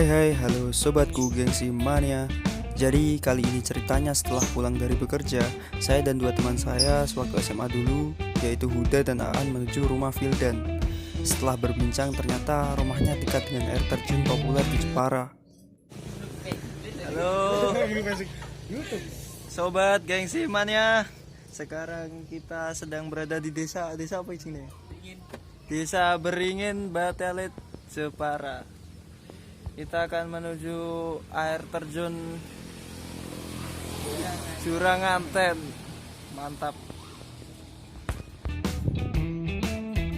Hai, halo sobatku gengsi mania. Jadi kali ini ceritanya setelah pulang dari bekerja, saya dan dua teman saya sewaktu SMA dulu, yaitu Huda dan Aan menuju rumah Vildan. Setelah berbincang ternyata rumahnya dekat dengan air terjun populer di Jepara. Halo sobat gengsi mania. Sekarang kita sedang berada di desa apa sini? Desa Beringin, Batelit, Jepara. Kita akan menuju air terjun Juranganten. Mantap.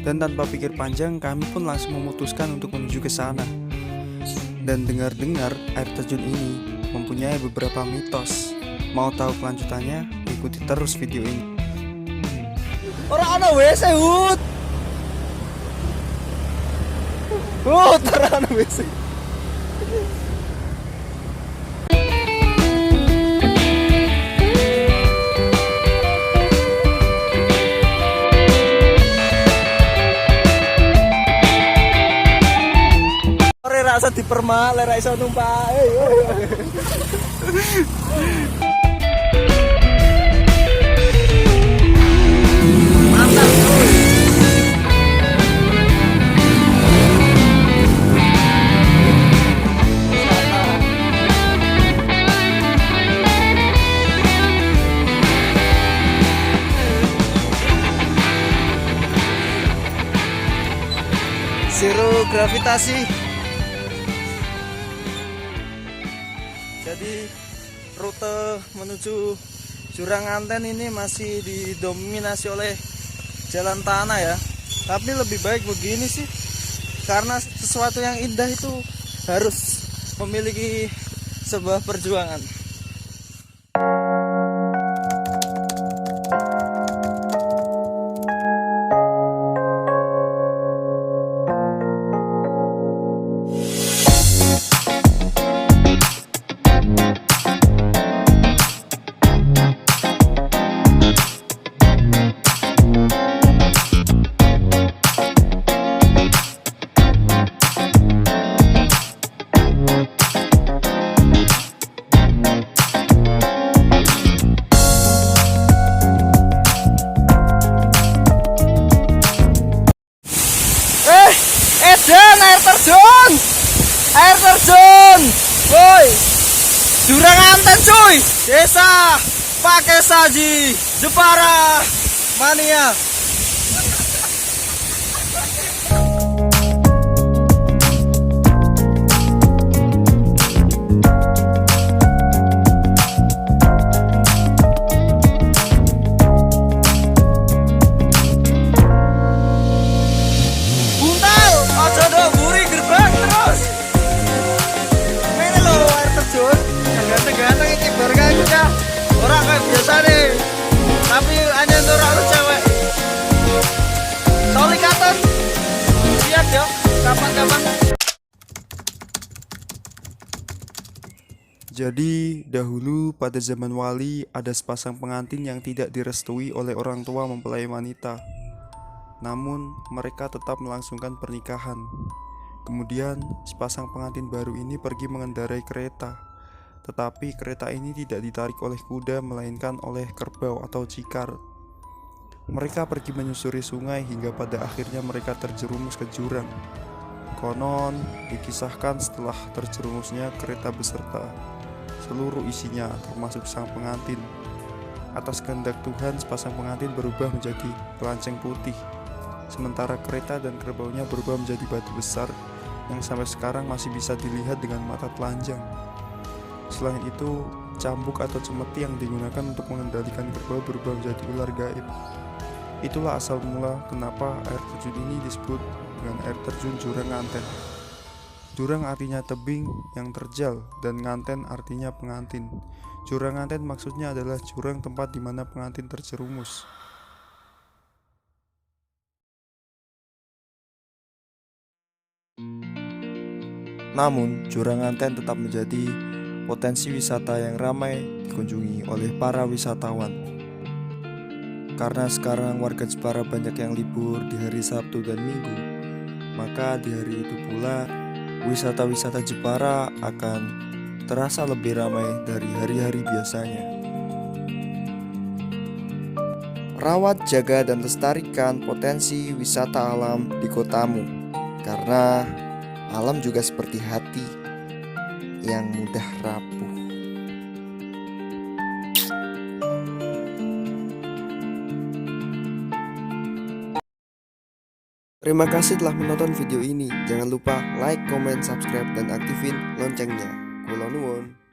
Dan tanpa pikir panjang, kami pun langsung memutuskan untuk menuju ke sana. Dan dengar-dengar air terjun ini mempunyai beberapa mitos. Mau tahu kelanjutannya? Ikuti terus video ini. Orang ana WC, Hud. Orang ana WC. Rasa dipermal, ra iso numpak. Mantap, cuy. Zero gravitasi. Jadi rute menuju Juranganten ini masih didominasi oleh jalan tanah ya. Tapi lebih baik begini sih, karena sesuatu yang indah itu harus memiliki sebuah perjuangan. Air terjun, woi, Juranganten cuy, desa pakai saji, Jepara, mania. Buntal, ojo do buri gerbang terus. Ganteng-ganteng iki bareng kita. Ora kayak biasa nih. Tapi hanya untuk orang cewek. Soli katon. Siap yo, kapan-kapan. Jadi dahulu pada zaman wali ada sepasang pengantin yang tidak direstui oleh orang tua mempelai wanita. Namun mereka tetap melangsungkan pernikahan. Kemudian sepasang pengantin baru ini pergi mengendarai kereta. Tetapi kereta ini tidak ditarik oleh kuda melainkan oleh kerbau atau cikar. Mereka pergi menyusuri sungai hingga pada akhirnya mereka terjerumus ke jurang. Konon dikisahkan setelah terjerumusnya kereta beserta seluruh isinya termasuk sang pengantin. Atas kehendak Tuhan sepasang pengantin berubah menjadi pelanceng putih. Sementara kereta dan kerbaunya berubah menjadi batu besar yang sampai sekarang masih bisa dilihat dengan mata telanjang. Selain itu, cambuk atau cemeti yang digunakan untuk mengendalikan kerbau berubah menjadi ular gaib. Itulah asal mula kenapa air terjun ini disebut dengan air terjun Juranganten. Jurang artinya tebing yang terjal dan nganten artinya pengantin. Juranganten maksudnya adalah jurang tempat di mana pengantin terjerumus. Namun, Juranganten tetap menjadi potensi wisata yang ramai dikunjungi oleh para wisatawan. Karena sekarang warga Jepara banyak yang libur di hari Sabtu dan Minggu, maka di hari itu pula wisata-wisata Jepara akan terasa lebih ramai dari hari-hari biasanya. Rawat, jaga, dan lestarikan potensi wisata alam di kotamu, karena alam juga seperti hati yang mudah rapuh. Terima kasih telah menonton video ini. Jangan lupa like, comment, subscribe, dan aktifin loncengnya. Kula nuwun.